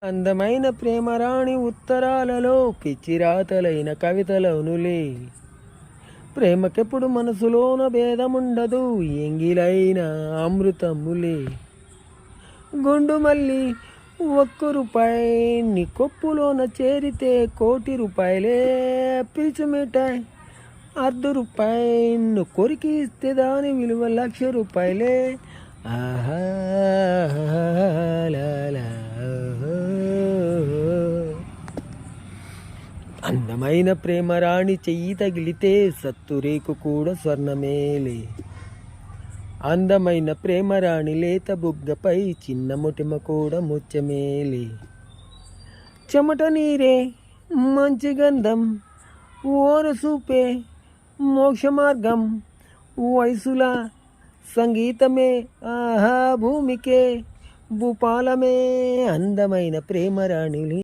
అందమైన ప్రేమరాణి ఉత్తరాలలో పిచ్చిరాతలైన కవితలవునులే. ప్రేమకెప్పుడు మనసులోన భేదముండదు, ఎంగిలైన అమృతములే. గుండు మళ్ళీ ₹1 నీ కొప్పులోన చేరితే ₹1,00,00,000. పిలుచు మిఠాయి ₹1/2 నువ్వు కొరికి ఇస్తే దాని విలువ ₹1,00,000. ఆహా లాలా. అందమైన ప్రేమరాణి చెయ్యి తగిలితే సత్తురేకు కూడా స్వర్ణమేలే. అందమైన ప్రేమరాణి లేత బుగ్గపై చిన్న మొటిమ కూడా ముత్యమేలే. చెమట నీరే మంచి గంధం, ఓరు సూపే మోక్ష మార్గం, వయసుల సంగీతమే ఆహా భూమికే భూపాలమే. అందమైన ప్రేమరాణిలి